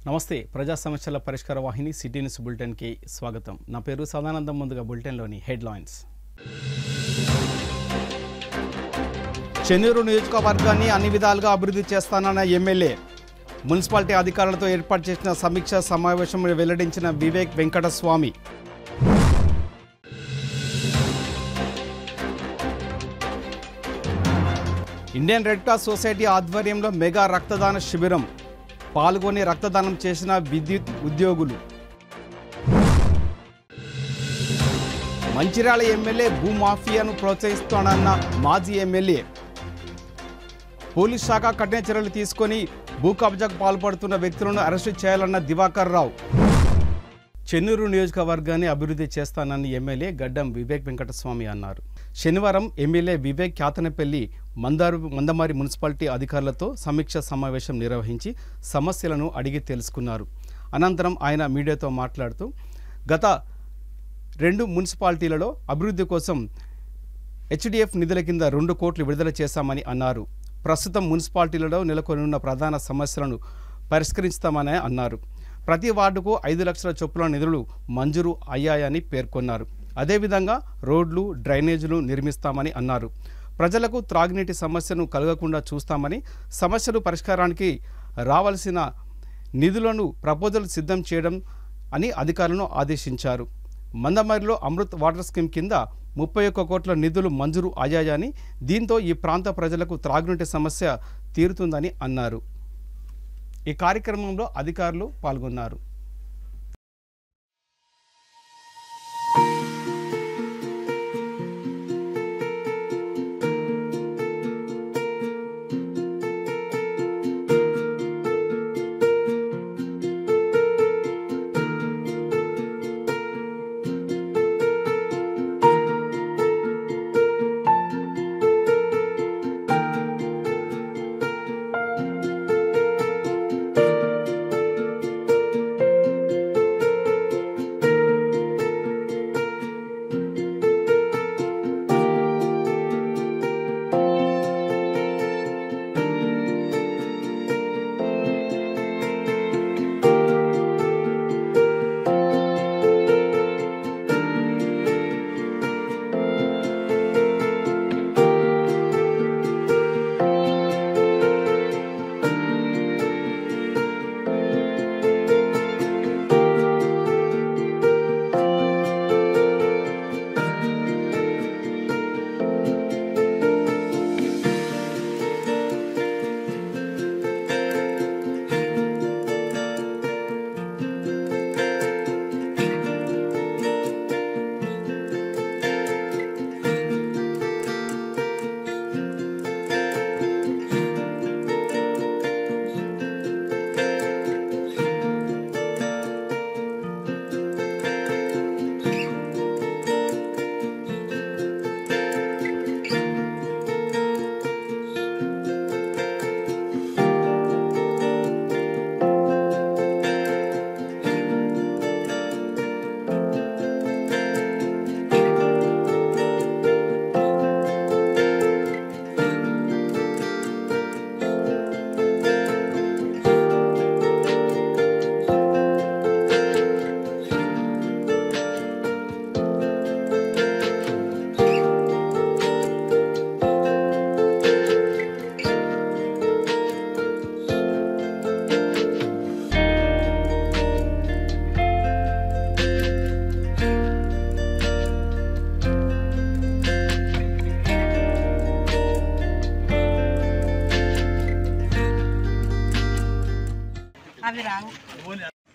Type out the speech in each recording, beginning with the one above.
నమస్తే ప్రజా సమస్యల పరిష్కార వాహిని సిటీ న్యూస్ బులెటిన్ కి స్వాగతం. నా పేరు సదానందం. ముందుగా బులెటిన్ లోని హెడ్లైన్స్. చెన్నూరు నియోజకవర్గాన్ని అన్ని విధాలుగా అభివృద్ధి చేస్తానన్న ఎమ్మెల్యే. మున్సిపాలిటీ అధికారులతో ఏర్పాటు చేసిన సమీక్ష సమావేశంలో వెల్లడించిన Vivek Venkataswamy. Indian red cross society ఆధ్వర్యంలో మెగా రక్తదాన శిబిరం. పాల్గొని రక్తదానం చేసిన విద్యుత్ ఉద్యోగులు. మంచిర్యాల ఎమ్మెల్యే భూమాఫియాను ప్రోత్సహిస్తానన్న మాజీ ఎమ్మెల్యే. పోలీస్ శాఖ కఠిన చర్యలు తీసుకొని భూ కబ్జాకు పాల్పడుతున్న వ్యక్తులను అరెస్టు చేయాలన్న దివాకర్ రావు. చెన్నూరు నియోజకవర్గాన్ని అభివృద్ధి చేస్తానని ఎమ్మెల్యే గడ్డం వివేక్ వెంకటస్వామి అన్నారు. శనివారం ఎమ్మెల్యే వివేక్ క్యాతనపల్లి మందమారి మున్సిపాలిటీ అధికారులతో సమీక్ష సమావేశం నిర్వహించి సమస్యలను అడిగి తెలుసుకున్నారు. అనంతరం ఆయన మీడియాతో మాట్లాడుతూ గత 2 మున్సిపాలిటీలలో అభివృద్ధి కోసం HDF నిధుల కింద 2 కోట్లు విడుదల చేశామని అన్నారు. ప్రస్తుతం మున్సిపాలిటీలలో నెలకొని ఉన్న ప్రధాన సమస్యలను పరిష్కరిస్తామని అన్నారు. ప్రతి వార్డుకు 5 లక్షల చొప్పున నిధులు మంజూరు అయ్యాయని పేర్కొన్నారు. అదేవిధంగా రోడ్లు, డ్రైనేజీలు నిర్మిస్తామని అన్నారు. ప్రజలకు త్రాగునీటి సమస్యను కలగకుండా చూస్తామని, సమస్యలు పరిష్కారానికి రావాల్సిన నిధులను ప్రపోజల్ సిద్ధం చేయడం అని అధికారులను ఆదేశించారు. మందమరిలో అమృత్ వాటర్ స్కీమ్ కింద 31 కోట్ల నిధులు మంజూరు అయ్యాయని, దీంతో ఈ ప్రాంత ప్రజలకు త్రాగునీటి సమస్య తీరుతుందని అన్నారు. ఈ కార్యక్రమంలో అధికారులు పాల్గొన్నారు.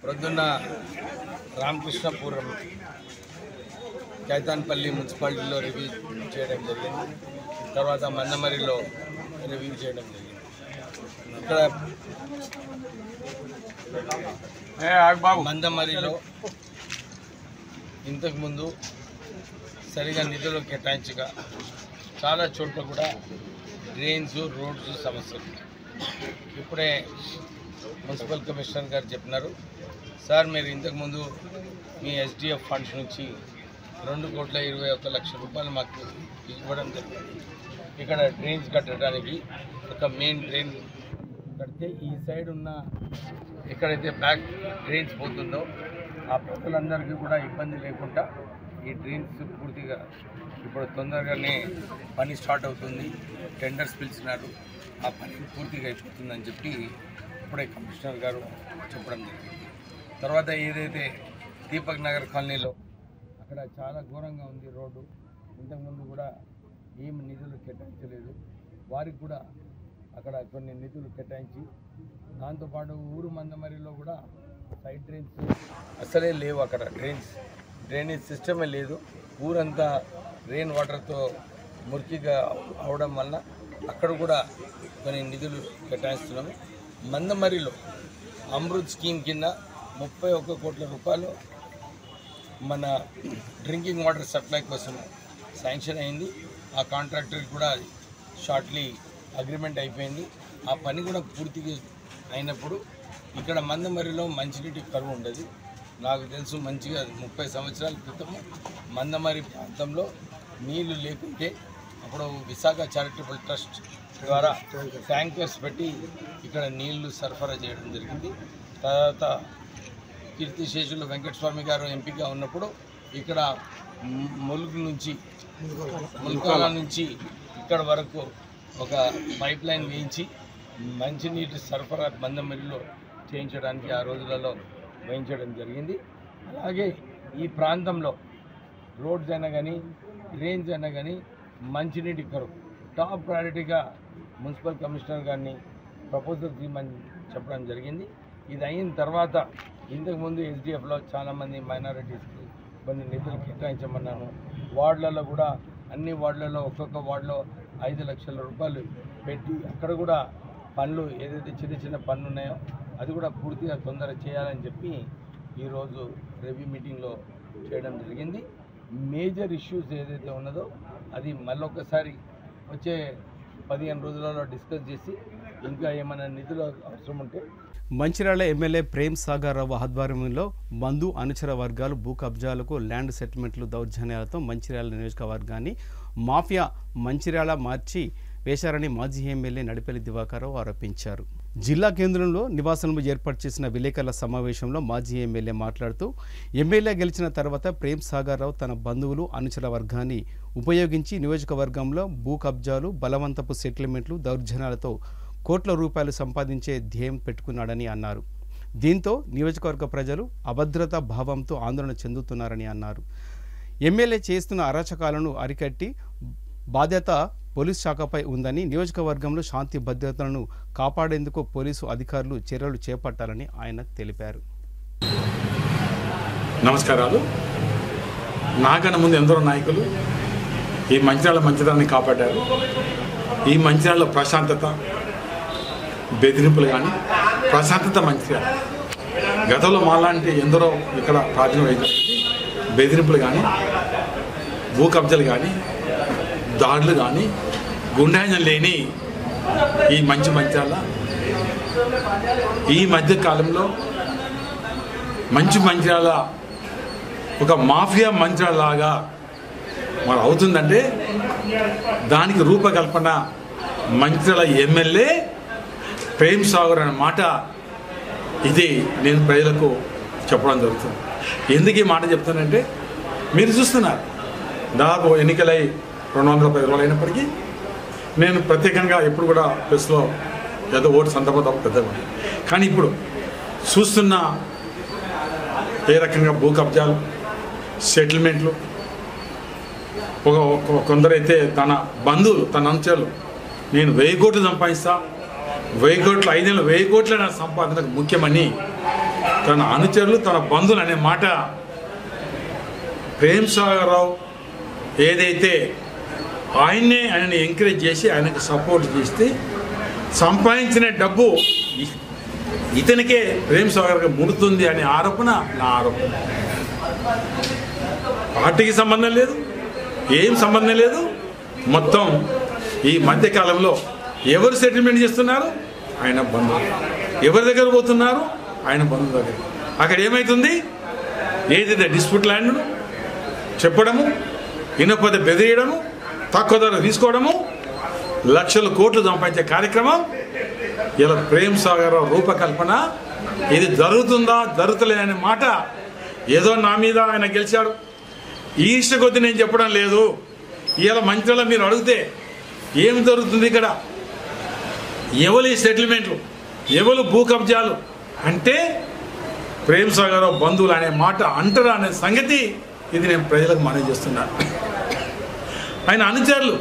ప్రొద్దున్న రామకృష్ణపురం కైతాన్పల్లి మున్సిపాలిటీలో రివ్యూ చేయడం జరిగింది. తర్వాత మందమరిలో రివ్యూ చేయడం జరిగింది. ఇక్కడ మందమరిలో ఇంతకుముందు సరిగా నిధులు కేటాయించక చాలా చోట్ల కూడా డ్రైన్స్, రోడ్స్ సమస్యలు. ఇప్పుడే మున్సిపల్ కమిషనర్ గారు చెప్పినారు, సార్ మీరు ఇంతకుముందు మీ SDF ఫండ్స్ నుంచి 2,21,00,000 రూపాయలు మాకు ఇవ్వడం జరిగింది. ఇక్కడ డ్రైన్స్ కట్టడానికి ఒక మెయిన్ డ్రైన్ కడితే ఈ సైడ్ ఉన్న ఎక్కడైతే బ్యాక్ డ్రైన్స్ పోతుందో ఆ ప్రజలందరికీ కూడా ఇబ్బంది లేకుండా ఈ డ్రైన్స్ పూర్తిగా ఇప్పుడు తొందరగానే పని స్టార్ట్ అవుతుంది. టెండర్స్ పిలిచినారు, ఆ పని పూర్తిగా అయిపోతుందని చెప్పి ఇప్పుడే కమిషనర్ గారు చెప్పడం జరిగింది. తర్వాత ఏదైతే దీపక్ నగర్ కాలనీలో అక్కడ చాలా ఘోరంగా ఉంది రోడ్డు, ఇంతకుముందు కూడా ఏం నిధులు కేటాయించలేదు, వారికి కూడా అక్కడ కొన్ని నిధులు కేటాయించి దాంతోపాటు ఊరు మందమరిలో కూడా సైడ్ డ్రైన్స్ అసలే లేవు, అక్కడ డ్రైనేజ్ సిస్టమే లేదు. ఊరంతా రెయిన్ వాటర్తో మురికిగా అవడం వల్ల అక్కడ కూడా కొన్ని నిధులు కేటాయిస్తున్నాము. మందమరిలో అమృత్ స్కీమ్ కింద 31 కోట్ల రూపాయలు మన డ్రింకింగ్ వాటర్ సప్లై కోసం శాంక్షన్ అయింది. ఆ కాంట్రాక్టర్కి కూడా షార్ట్లీ అగ్రిమెంట్ అయిపోయింది. ఆ పని కూడా పూర్తిగా అయినప్పుడు ఇక్కడ మందమరిలో మంచినీటి కరువు ఉండదు. నాకు తెలుసు మంచిగా 30 సంవత్సరాల క్రితం మందమరి ప్రాంతంలో నీళ్లు లేకుంటే అప్పుడు విశాఖ చారిటబుల్ ట్రస్ట్ ద్వారా ట్యాంకర్స్ పెట్టి ఇక్కడ నీళ్లు సరఫరా చేయడం జరిగింది. తర్వాత కీర్తిశేషులు వెంకటస్వామి గారు ఎంపీగా ఉన్నప్పుడు ఇక్కడ ముల్కాల నుంచి ఇక్కడ వరకు ఒక పైప్ లైన్ వేయించి మంచినీటి సరఫరా మందమరిలో చేయించడానికి ఆ రోజులలో వేయించడం జరిగింది. అలాగే ఈ ప్రాంతంలో రోడ్స్ అయినా కానీ డ్రైన్స్ అయినా కానీ మంచినీటి కరువు టాప్ ప్రయారిటీగా మున్సిపల్ కమిషనర్ గారిని ప్రపోజల్ తీయమని చెప్పడం జరిగింది. ఇది అయిన తర్వాత ఇంతకుముందు ఎస్డిఎఫ్లో చాలామంది మైనారిటీస్కి కొన్ని నిధులు కేటాయించమన్నాను. వార్డులలో కూడా అన్ని వార్డులలో ఒక్కొక్క వార్డులో 5 లక్షల రూపాయలు పెట్టి అక్కడ కూడా పనులు ఏదైతే చిన్న చిన్న పనులు ఉన్నాయో అది కూడా పూర్తిగా తొందర చేయాలని చెప్పి ఈరోజు రివ్యూ మీటింగ్లో చేయడం జరిగింది. మేజర్ ఇష్యూస్ ఏదైతే ఉన్నదో అది మళ్ళొకసారి వచ్చే 15 రోజులలో డిస్కస్ చేసి ఇంకా ఏమైనా నిధులు అవసరం ఉంటే. మంచిర్యాల ఎమ్మెల్యే ప్రేమ్ సాగర్ రావు ఆధ్వర్యంలో బంధు అనుచర వర్గాలు భూ కబ్జాలకు ల్యాండ్ సెటిల్మెంట్లు దౌర్జన్యాలతో మంచిర్యాల నియోజకవర్గాన్ని మాఫియా మంచిర్యాల మార్చి వేశారని మాజీ ఎమ్మెల్యే నడిపెల్లి దివాకర్రావు ఆరోపించారు. జిల్లా కేంద్రంలో నివాసంలో ఏర్పాటు చేసిన విలేకరుల సమావేశంలో మాజీ ఎమ్మెల్యే మాట్లాడుతూ ఎమ్మెల్యే గెలిచిన తర్వాత ప్రేమ్ సాగర్ రావు తన బంధువులు అనుచర వర్గాన్ని ఉపయోగించి నియోజకవర్గంలో భూ కబ్జాలు బలవంతపు సెటిల్మెంట్లు దౌర్జన్యాలతో కోట్ల రూపాయలు సంపాదించే ధ్యేయం పెట్టుకున్నాడని అన్నారు. దీంతో నియోజకవర్గ ప్రజలు అభద్రతా భావంతో ఆందోళన చెందుతున్నారని అన్నారు. ఎమ్మెల్యే చేస్తున్న అరాచకాలను అరికట్టి బాధ్యత పోలీస్ శాఖపై ఉందని, నియోజకవర్గంలో శాంతి భద్రతలను కాపాడేందుకు పోలీసు అధికారులు చర్యలు చేపట్టాలని ఆయన తెలిపారు. నమస్కారాలు. నాకన్నా ముందు ఎందరో నాయకులు ఈ మంచిర్యాల మంచితనాన్ని కాపాడారు. ఈ మంచిర్యాలలో ప్రశాంతత, బెదిరింపులు కానీ ప్రశాంతత మంచిర్యాల. గతంలో మాలాంటి ఎందరో ఇక్కడ ప్రాచీన వైద్యులు బెదిరింపులు కానీ భూ కబ్జాలు కానీ దాడులు కానీ గుండాయిజం లేని ఈ మంచిర్యాల ఈ మధ్య కాలంలో మంచిర్యాల ఒక మాఫియా మంచిర్యాల లాగా మరి అవుతుందంటే దానికి రూపకల్పన మంచిర్యాల ఎమ్మెల్యే ప్రేమ్ సాగర్ అనే మాట. ఇది నేను ప్రజలకు చెప్పడం జరుగుతుంది. ఎందుకు ఈ మాట చెప్తానంటే మీరు చూస్తున్నారు దాదాపు ఎన్నికలై 210 రోజులు అయినప్పటికీ నేను ప్రత్యేకంగా ఎప్పుడు కూడా ప్రెస్లో ఏదో ఓటు సందర్భం తప్ప పెద్దగా, కానీ ఇప్పుడు చూస్తున్న ఏ రకంగా భూ కబ్జాలు సెటిల్మెంట్లు, కొందరైతే తన బంధువులు తన అనుచరులు నేను 1000 కోట్లు సంపాదిస్తా, 1000 కోట్లు 5 నెలలు 1000 కోట్ల నా సంపాదనకు ముఖ్యమని తన అనుచరులు తన బంధువులు అనే మాట. ప్రేమ్ సాగర్ రావు ఏదైతే ఆయన్ని ఎంకరేజ్ చేసి ఆయనకు సపోర్ట్ చేస్తే సంపాదించిన డబ్బు ఇతనికే ప్రేమ్ సాగర్గా ముడుతుంది అనే ఆరోపణ నా ఆరోపణ. పార్టీకి సంబంధం లేదు, ఏం సంబంధం లేదు. మొత్తం ఈ మధ్యకాలంలో ఎవరు సెటిల్మెంట్ చేస్తున్నారు? ఆయన బంధువులు. ఎవరి దగ్గర పోతున్నారు? ఆయన బంధువుల దగ్గర. అక్కడ ఏమవుతుంది? ఏదైతే డిస్ప్యూట్ ల్యాండ్ను చెప్పడము, ఇనపద బెదిరియడము, తక్కువ ధర తీసుకోవడము, లక్షల కోట్లు సంపాదించే కార్యక్రమం ఇలా ప్రేమ్ సాగర్ రూపకల్పన ఇది జరుగుతుందా జరుగుతలేదనే మాట ఏదో నా మీద ఆయన గెలిచాడు ఈర్ష్య కొద్ది నేను చెప్పడం లేదు. ఇవాళ మంత్రుల మీరు అడిగితే ఏం జరుగుతుంది ఇక్కడ, ఎవరు ఈ సెటిల్మెంట్లు, ఎవరు భూ కబ్జాలు అంటే ప్రేమ్ సాగర్ బంధువులు అనే మాట అంటారా అనే సంగతి ఇది నేను ప్రజలకు మనవి చేస్తున్నాను. ఆయన అనుచరులు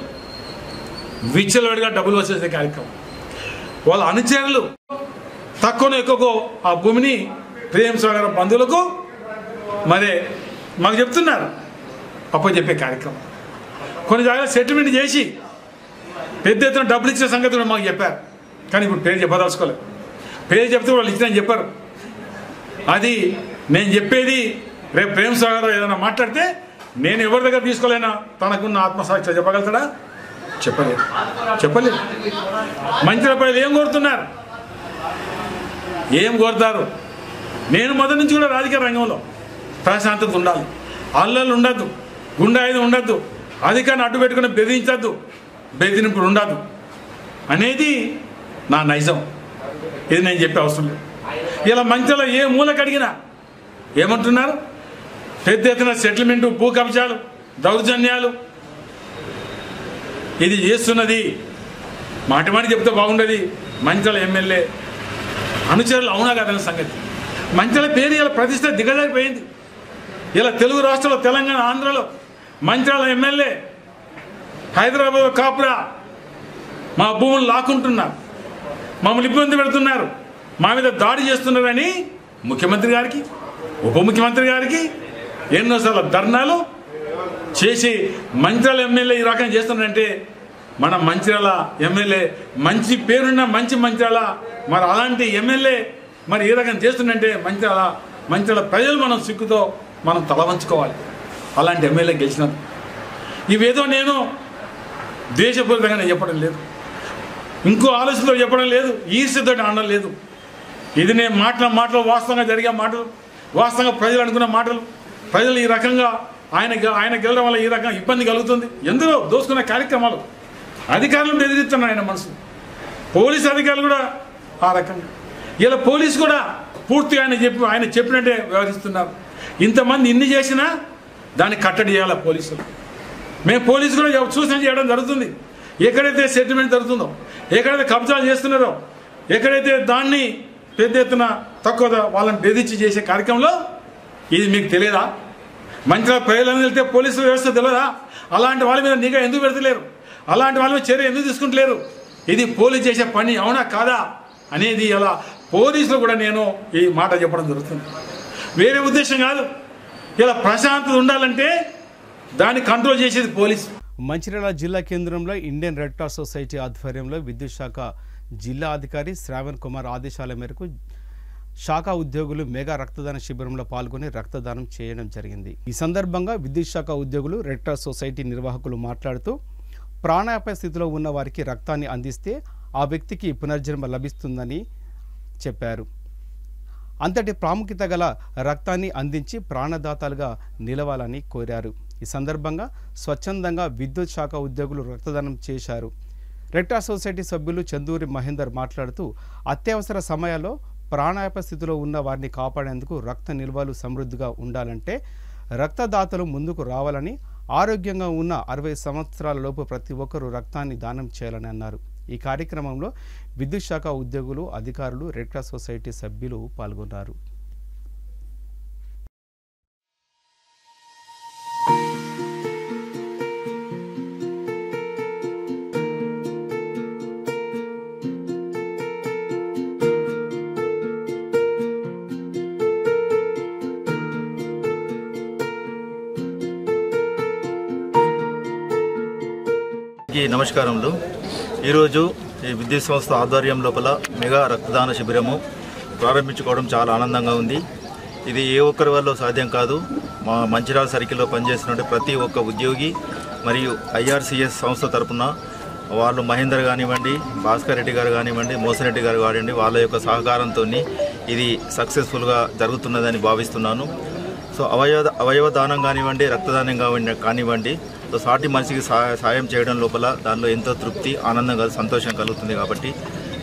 విచ్చలవాడిగా డబ్బులు వచ్చేసే కార్యక్రమం, వాళ్ళ అనుచరులు తక్కువనో ఎక్కువకో ఆ భూమిని ప్రేమ్ సాగర్ బంధువులకు మరి మాకు చెప్తున్నారు అప్పుడు చెప్పే కార్యక్రమం. కొన్ని జాగాలో సెటిల్మెంట్ చేసి పెద్ద ఎత్తున డబ్బులు ఇచ్చే సంగతి కూడా మాకు చెప్పారు. కానీ ఇప్పుడు పేరు చెప్పదలుచుకోలేదు. పేరు చెప్తే వాళ్ళు ఇచ్చినని చెప్పారు. అది నేను చెప్పేది రేపు ప్రేమ్ సాగర్ ఏదైనా మాట్లాడితే నేను ఎవరి దగ్గర తీసుకోలేనా తనకున్న ఆత్మసాక్షి చెప్పగలుగుతాడా? చెప్పలేదు. మంత్రుల ప్రజలు ఏం కోరుతున్నారు, ఏం కోరుతారు? నేను మొదటి నుంచి కూడా రాజకీయ రంగంలో ప్రశాంతత ఉండాలి, అల్లలు ఉండద్దు, గుండాయుధం ఉండద్దు, అధికారాన్ని అడ్డు పెట్టుకుని బెదిరించద్దు, బెదిరింపుడు ఉండద్దు అనేది నా నైజం. ఇది నేను చెప్పే అవసరం లేదు. ఇలా మంచిలో ఏ మూలకు అడిగినా ఏమంటున్నారు, పెద్ద ఎత్తున సెటిల్మెంటు, భూ కబ్జాలు, దౌర్జన్యాలు ఇది చేస్తున్నది. మాటి చెప్తే బాగుండేది. మంచిల ఎమ్మెల్యే అనుచరులు అవునా కాదనే సంగతి. మంచిల పేరు ఇలా ప్రతిష్ట దిగజారిపోయింది. ఇలా తెలుగు రాష్ట్రాల్లో, తెలంగాణ, ఆంధ్రలో మంచిర్యాల ఎమ్మెల్యే హైదరాబాద్ కాపురా మా భూములు లాక్కుంటున్నారు, మమ్మల్ని ఇబ్బంది పెడుతున్నారు, మా మీద దాడి చేస్తున్నారని ముఖ్యమంత్రి గారికి, ఉప ముఖ్యమంత్రి గారికి ఎన్నోసార్లు ధర్నాలు చేసి మంచిర్యాల ఎమ్మెల్యే ఈ రకంగా చేస్తున్నారంటే మన మంచిర్యాల ఎమ్మెల్యే మంచి పేరున్న మంచిర్యాల మరి అలాంటి ఎమ్మెల్యే మరి ఏ రకంగా చేస్తుందంటే మంచిర్యాల ప్రజలు మనం సిగ్గుతో మనం తల వంచుకోవాలి. అలాంటి ఎమ్మెల్యే గెలిచినారు. ఇవేదో నేను ద్వేషపూరితంగా నేను చెప్పడం లేదు, ఇంకో ఆలోచనతో చెప్పడం లేదు, ఈర్ష్యతో అనడం లేదు. ఇది నేను మాటలు వాస్తవంగా జరిగే మాటలు, వాస్తవంగా ప్రజలు అనుకున్న మాటలు. ప్రజలు ఈ రకంగా ఆయన గెలడం వల్ల ఈ రకంగా ఇబ్బంది కలుగుతుంది. ఎందులో దోసుకునే కార్యక్రమాలు, అధికారులను బెదిరిస్తున్నారు ఆయన మనసు. పోలీసు అధికారులు కూడా ఆ రకంగా. ఇలా పోలీసు కూడా పూర్తిగా ఆయన చెప్పినట్టే వ్యవహరిస్తున్నారు. ఇంతమంది ఇన్ని చేసినా దాన్ని కట్టడి చేయాలి పోలీసులు. మేము పోలీసు కూడా సూచన చేయడం జరుగుతుంది. ఎక్కడైతే సెటిల్మెంట్ జరుగుతుందో, ఎక్కడైతే కబ్జాలు చేస్తున్నారో, ఎక్కడైతే దాన్ని పెద్ద ఎత్తున తక్కువ వాళ్ళని బెదిరించి చేసే కార్యక్రమంలో ఇది మీకు తెలియదా? మంచిగా ప్రజలను వెళ్తే పోలీసు వ్యవస్థ తెలియదా? అలాంటి వాళ్ళ మీద నిఘా ఎందుకు పెడతలేరు? అలాంటి వాళ్ళ మీద చర్య ఎందుకు తీసుకుంటలేరు? ఇది పోలీసు చేసే పని అవునా కాదా అనేది అలా పోలీసులు కూడా నేను ఈ మాట చెప్పడం జరుగుతుంది. వేరే ఉద్దేశం కాదు. ఇలా ప్రశాంతత ఉండాలంటే దాన్ని కంట్రోల్ చేసేది పోలీసు. మంచిర్యాల జిల్లా కేంద్రంలో ఇండియన్ రెడ్ క్రాస్ సొసైటీ ఆధ్వర్యంలో విద్యుత్ శాఖ జిల్లా అధికారి శ్రావణ్ కుమార్ ఆదేశాల మేరకు శాఖ ఉద్యోగులు మెగా రక్తదాన శిబిరంలో పాల్గొని రక్తదానం చేయడం జరిగింది. ఈ సందర్భంగా విద్యుత్ శాఖ ఉద్యోగులు రెడ్ క్రాస్ సొసైటీ నిర్వాహకులు మాట్లాడుతూ ప్రాణాపాయ స్థితిలో ఉన్న వారికి రక్తాన్ని అందిస్తే ఆ వ్యక్తికి పునర్జన్మ లభిస్తుందని చెప్పారు. అంతటి ప్రాముఖ్యత గల రక్తాన్ని అందించి ప్రాణదాతలుగా నిలవాలని కోరారు. ఈ సందర్భంగా స్వచ్ఛందంగా విద్యుత్ శాఖ ఉద్యోగులు రక్తదానం చేశారు. రెడ్ క్రాస్ సొసైటీ సభ్యులు చందూరి మహేందర్ మాట్లాడుతూ అత్యవసర సమయాల్లో ప్రాణాపాయ స్థితిలో ఉన్న వారిని కాపాడేందుకు రక్త నిల్వలు సమృద్ధిగా ఉండాలంటే రక్తదాతలు ముందుకు రావాలని, ఆరోగ్యంగా ఉన్న 60 సంవత్సరాల లోపు ప్రతి ఒక్కరూ రక్తాన్ని దానం చేయాలని అన్నారు. ఈ కార్యక్రమంలో విద్యుత్ శాఖ ఉద్యోగులు, అధికారులు, రెడ్ క్రాస్ సొసైటీ సభ్యులు పాల్గొన్నారు. నమస్కారములు. ఈరోజు ఈ విద్యుత్ సంస్థ ఆధ్వర్యం లోపల మెగా రక్తదాన శిబిరము ప్రారంభించుకోవడం చాలా ఆనందంగా ఉంది. ఇది ఏ ఒక్కరి వల్ల సాధ్యం కాదు. మా మంచిర్యాల సర్కిల్లో పనిచేస్తున్న ప్రతి ఒక్క ఉద్యోగి మరియు IRCS సంస్థ తరపున వాళ్ళు మహేందర్ కానివ్వండి, భాస్కర్ రెడ్డి గారు కానివ్వండి, మోసరెడ్డి గారు కానివ్వండి, వాళ్ళ యొక్క సహకారంతో ఇది సక్సెస్ఫుల్గా జరుగుతున్నదని భావిస్తున్నాను. సో అవయవ దానం కానివ్వండి, రక్తదానం కానివ్వండి, సో సాటి మనిషికి సాయం చేయడం లోపల దానిలో ఎంతో తృప్తి, ఆనందం, సంతోషం కలుగుతుంది. కాబట్టి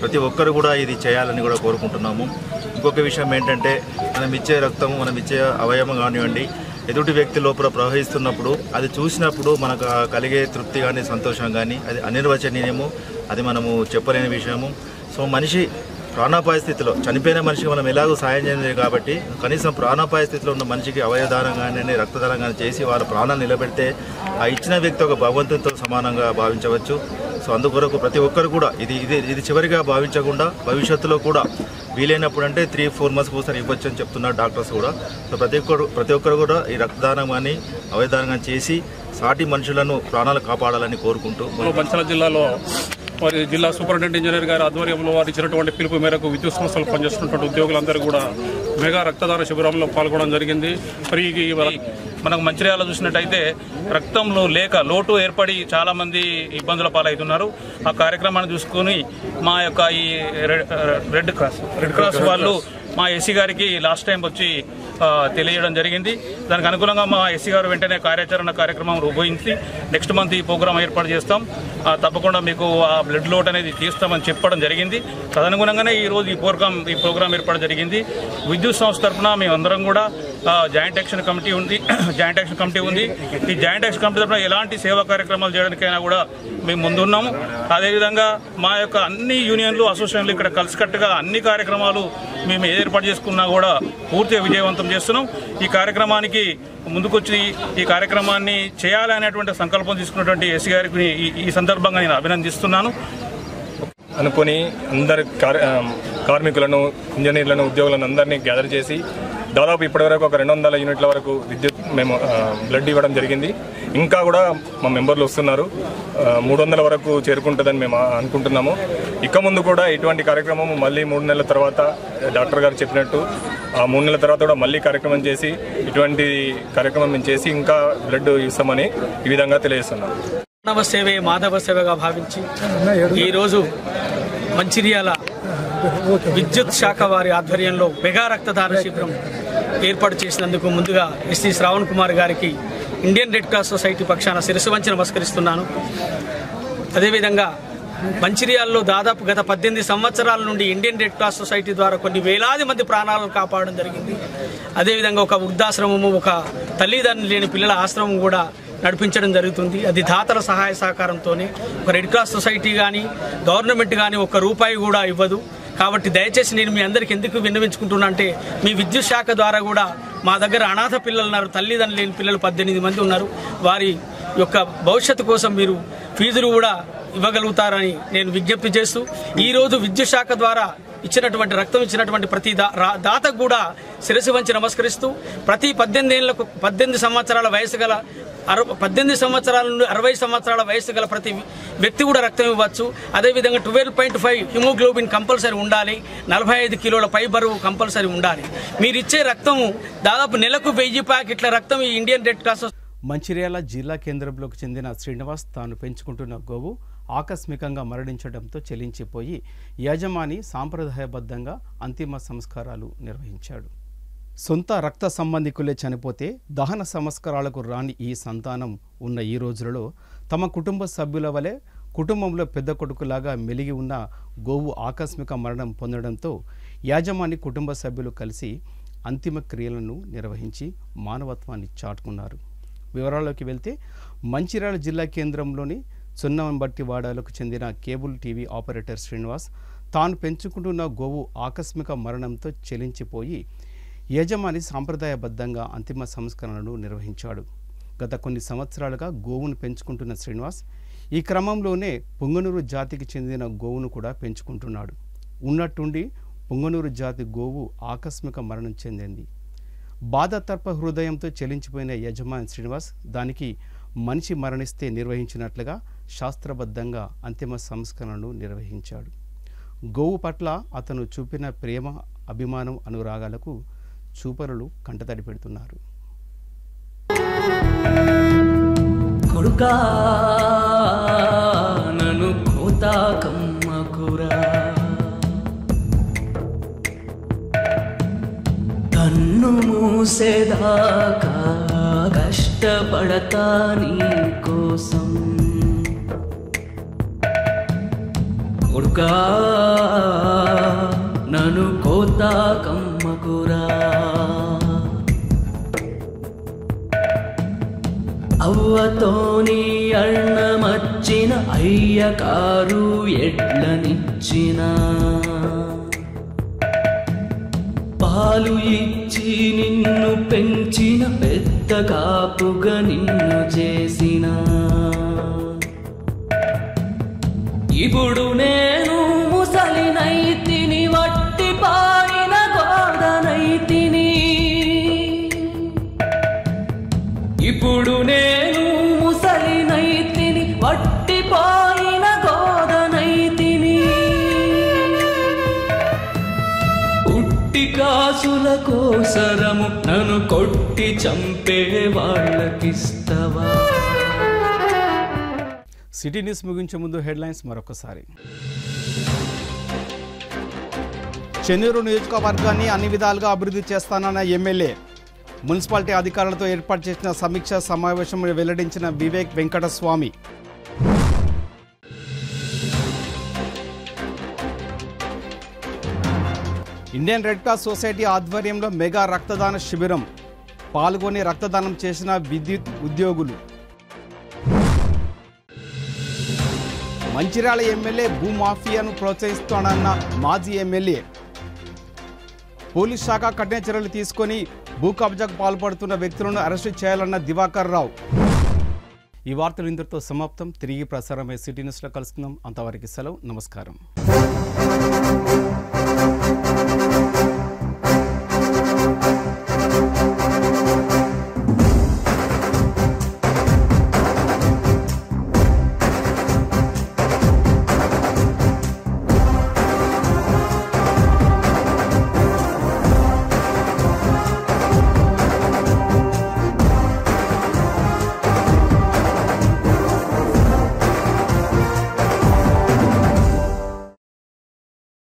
ప్రతి ఒక్కరు కూడా ఇది చేయాలని కూడా కోరుకుంటున్నాము. ఇంకొక విషయం ఏంటంటే మనం ఇచ్చే రక్తం, మనం ఇచ్చే అవయవం కానివ్వండి, ఎదుటి వ్యక్తి లోపల ప్రవహిస్తున్నప్పుడు అది చూసినప్పుడు మనకు కలిగే తృప్తి కానీ సంతోషం కానీ అది అనిర్వచనీయము, అది మనము చెప్పలేని విషయము. సో మనిషి ప్రాణాపాయ స్థితిలో చనిపోయిన మనిషికి మనం ఎలాగో సాయం చేయలేదు కాబట్టి కనీసం ప్రాణాపాయ స్థితిలో ఉన్న మనిషికి అవయవదానం కానీ రక్తదానం కానీ చేసి వాళ్ళ ప్రాణాలు నిలబెడితే ఆ ఇచ్చిన వ్యక్తి ఒక భగవంతునితో సమానంగా భావించవచ్చు. సో అందుకొరకు ప్రతి ఒక్కరు కూడా ఇది చివరిగా భావించకుండా భవిష్యత్తులో కూడా వీలైనప్పుడు అంటే 3-4 months ఒకసారి ఇవ్వచ్చు అని చెప్తున్నారు డాక్టర్స్ కూడా. సో ప్రతి ఒక్కరు కూడా ఈ రక్తదానం కానీ అవయవదానం కానీ చేసి సాటి మనుషులను ప్రాణాలు కాపాడాలని కోరుకుంటూ మంచిర్యాల జిల్లాలో మరి జిల్లా సూపరింటెండెంట్ ఇంజనీర్ గారి ఆధ్వర్యంలో వారు ఇచ్చినటువంటి పిలుపు మేరకు విద్యుత్ సంస్థలు పనిచేస్తున్నటువంటి ఉద్యోగులందరూ కూడా మెగా రక్తదాన శిబిరంలో పాల్గొనడం జరిగింది. మరి మనకు మంచిర్యాల చూసినట్టయితే రక్తంలో లోటు ఏర్పడి చాలామంది ఇబ్బందుల పాలవుతున్నారు. ఆ కార్యక్రమాన్ని చూసుకుని మా యొక్క ఈ రెడ్ క్రాస్ వాళ్ళు మా ఎస్సీ గారికి లాస్ట్ టైం వచ్చి తెలియజేయడం జరిగింది. దానికి అనుగుణంగా మా ఎస్సీ గారు వెంటనే కార్యక్రమం రూపొందించి నెక్స్ట్ మంత్ ఈ ప్రోగ్రాం ఏర్పాటు చేస్తాం, తప్పకుండా మీకు ఆ బ్లడ్ లోట్ అనేది తీస్తామని చెప్పడం జరిగింది. తదనుగుణంగానే ఈరోజు ఈ ప్రోగ్రాం ఏర్పాటు జరిగింది. విద్యుత్ సంస్థ తరఫున మేమందరం కూడా జాయింట్ యాక్షన్ కమిటీ ఉంది. ఈ జాయింట్ యాక్షన్ కమిటీ తరఫున ఎలాంటి సేవా కార్యక్రమాలు చేయడానికైనా కూడా మేము ముందున్నాము. అదేవిధంగా మా యొక్క అన్ని యూనియన్లు, అసోసియేషన్లు ఇక్కడ కలిసికట్టుగా అన్ని కార్యక్రమాలు మేము ఏర్పాటు చేసుకున్నా కూడా పూర్తిగా విజయవంతం చేస్తున్నాం. ఈ కార్యక్రమానికి ముందుకొచ్చి ఈ కార్యక్రమాన్ని చేయాలనేటువంటి సంకల్పం తీసుకున్నటువంటి ఎస్సీ గారికి ఈ సందర్భంగా నేను అభినందిస్తున్నాను. అనుకుని అందరి కార్మికులను, ఇంజనీర్లను, ఉద్యోగులను అందరినీ గ్యాదర్ చేసి దాదాపు ఇప్పటివరకు ఒక 200 యూనిట్ల వరకు విద్యుత్ మేము బ్లడ్ ఇవ్వడం జరిగింది. ఇంకా కూడా మా మెంబర్లు వస్తున్నారు. 300 వరకు చేరుకుంటుందని మేము అనుకుంటున్నాము. ఇక ముందు కూడా ఇటువంటి కార్యక్రమం మళ్ళీ 3 నెలల తర్వాత డాక్టర్ గారు చెప్పినట్టు ఆ 3 నెలల తర్వాత కూడా మళ్ళీ కార్యక్రమం చేసి ఇటువంటి కార్యక్రమం మేము చేసి ఇంకా బ్లడ్ ఇస్తామని ఈ విధంగా తెలియజేస్తున్నాం. మానవ సేవే మాధవ సేవగా భావించి ఈరోజు మంచిర్యాల విద్యుత్ శాఖ వారి ఆధ్వర్యంలో మెగా రక్తదాన శిబిరం ఏర్పాటు చేసినందుకు ముందుగా ఎస్సీ శ్రావణ్ కుమార్ గారికి ఇండియన్ రెడ్ క్రాస్ సొసైటీ పక్షాన శిరస్సు వంచి నమస్కరిస్తున్నాను. అదేవిధంగా మంచిర్యాలలో దాదాపు గత 18 సంవత్సరాల నుండి ఇండియన్ రెడ్ క్రాస్ సొసైటీ ద్వారా కొన్ని వేలాది మంది ప్రాణాలను కాపాడడం జరిగింది. అదేవిధంగా ఒక వృద్ధాశ్రమము, ఒక తల్లిదండ్రులు లేని పిల్లల ఆశ్రమం కూడా నడిపించడం జరుగుతుంది. అది దాతల సహాయ సహకారంతోనే. ఒక రెడ్ క్రాస్ సొసైటీ కానీ గవర్నమెంట్ కానీ ₹1 కూడా ఇవ్వదు. కాబట్టి దయచేసి నేను మీ అందరికీ ఎందుకు విన్నవించుకుంటున్నా అంటే, మీ విద్యుత్ శాఖ ద్వారా కూడా మా దగ్గర అనాథ పిల్లలు ఉన్నారు, తల్లిదండ్రులు లేని పిల్లలు 18 మంది ఉన్నారు. వారి యొక్క భవిష్యత్తు కోసం మీరు ఫీజులు కూడా ఇవ్వగలుగుతారని నేను విజ్ఞప్తి చేస్తూ, ఈరోజు విద్యుత్ శాఖ ద్వారా రక్తం ఇచ్చినటువంటి ప్రతి దాతకు కూడా శిరస్సు వంచి నమస్కరిస్తూ, ప్రతి 18 సంవత్సరాల వయసు గల 18 సంవత్సరాల నుండి 60 సంవత్సరాల వయసు గల ప్రతి వ్యక్తి కూడా రక్తం ఇవ్వచ్చు. అదేవిధంగా 12.5 హిమోగ్లోబిన్ కంపల్సరీ ఉండాలి. 45 కిలోల పై బరువు కంపల్సరీ ఉండాలి. మీరు ఇచ్చే రక్తం దాదాపు నెలకు 1000 ప్యాకెట్ల రక్తం ఈ ఇండియన్ రెడ్ క్రాస్. మంచిర్యాల జిల్లా కేంద్రంలోకి చెందిన శ్రీనివాస్ తాను పెంచుకుంటున్న గోవు ఆకస్మికంగా మరణించడంతో చెలించిపోయి యజమాని సాంప్రదాయబద్ధంగా అంతిమ సంస్కారాలు నిర్వహించాడు. సొంత రక్త సంబంధికులే చనిపోతే దహన సంస్కారాలకు రాని ఈ సంతానం ఉన్న ఈ రోజులలో తమ కుటుంబ సభ్యుల వలె కుటుంబంలో పెద్ద కొడుకులాగా మెలిగి ఉన్న గోవు ఆకస్మిక మరణం పొందడంతో యాజమాని కుటుంబ సభ్యులు కలిసి అంతిమ క్రియలను నిర్వహించి మానవత్వాన్ని చాటుకున్నారు. వివరాల్లోకి వెళ్తే మంచిర్యాల జిల్లా కేంద్రంలోని సున్నవంబట్టివాడలకు చెందిన కేబుల్ టీవీ ఆపరేటర్ శ్రీనివాస్ తాను పెంచుకుంటున్న గోవు ఆకస్మిక మరణంతో చెలించిపోయి యజమాని సాంప్రదాయబద్ధంగా అంతిమ సంస్కరణను నిర్వహించాడు. గత కొన్ని సంవత్సరాలుగా గోవును పెంచుకుంటున్న శ్రీనివాస్ ఈ క్రమంలోనే పుంగనూరు జాతికి చెందిన గోవును కూడా పెంచుకుంటున్నాడు. ఉన్నట్టుండి పుంగనూరు జాతి గోవు ఆకస్మిక మరణం చెందింది. బాధాతర్ప హృదయంతో చెలించిపోయిన యజమాని శ్రీనివాస్ దానికి మనిషి మరణిస్తే నిర్వహించినట్లుగా శాస్త్రబద్ధంగా అంతిమ సంస్కరణను నిర్వహించాడు. గోవు పట్ల అతను చూపిన ప్రేమ, అభిమానం, అనురాగాలకు చూపరులు కంటతడి పెడుతున్నారు. కన్ను మూసేదాకా కష్టపడతా నీ కోసం, కొడుకా నన్ను కోత కమ్మకురా అవ్వతోని అన్నమచ్చిన అయ్యకారు ఎడ్లనిచ్చిన పాలు ఇచ్చి నిన్ను పెంచిన పెద్ద కాపుగా నిన్ను చేసిన ఇప్పుడు నేను ముసలినైతిని వట్టి పాడిన గోదనైతిని ఇప్పుడు నేను ముసలినైతిని వట్టిపోయిన గోదనైతిని ఉట్టి కాసుల కోసరము నన్ను కొట్టి చంపే వాళ్ళకిస్తవా. సిటీ న్యూస్ ముగించే ముందు హెడ్లైన్స్ మరొకసారి. చెన్నూరు నియోజకవర్గాన్ని అన్ని విధాలుగా అభివృద్ధి చేస్తానన్న ఎమ్మెల్యే. మున్సిపాలిటీ అధికారులతో ఏర్పాటు చేసిన సమీక్షా సమావేశం వెల్లడించిన Vivek Venkataswamy. Indian red cross society ఆధ్వర్యంలో మెగా రక్తదాన శిబిరం. పాల్గొని రక్తదానం చేసిన విద్యుత్ ఉద్యోగులు. మంచిర్యాల ఎమ్మెల్యే భూమాఫియాను ప్రోత్సహిస్తానన్న మాజీ ఎమ్మెల్యే. పోలీస్ శాఖ కఠిన చర్యలు తీసుకొని భూ కబ్జాకు పాల్పడుతున్న వ్యక్తులను అరెస్టు చేయాలన్న దివాకర్ రావు. ఈ వార్తలు ఇంతటితో సమాప్తం. తిరిగి ప్రసారమై సిటీ న్యూస్లో కలుసుకుందాం. అంతవరకు సెలవు. నమస్కారం.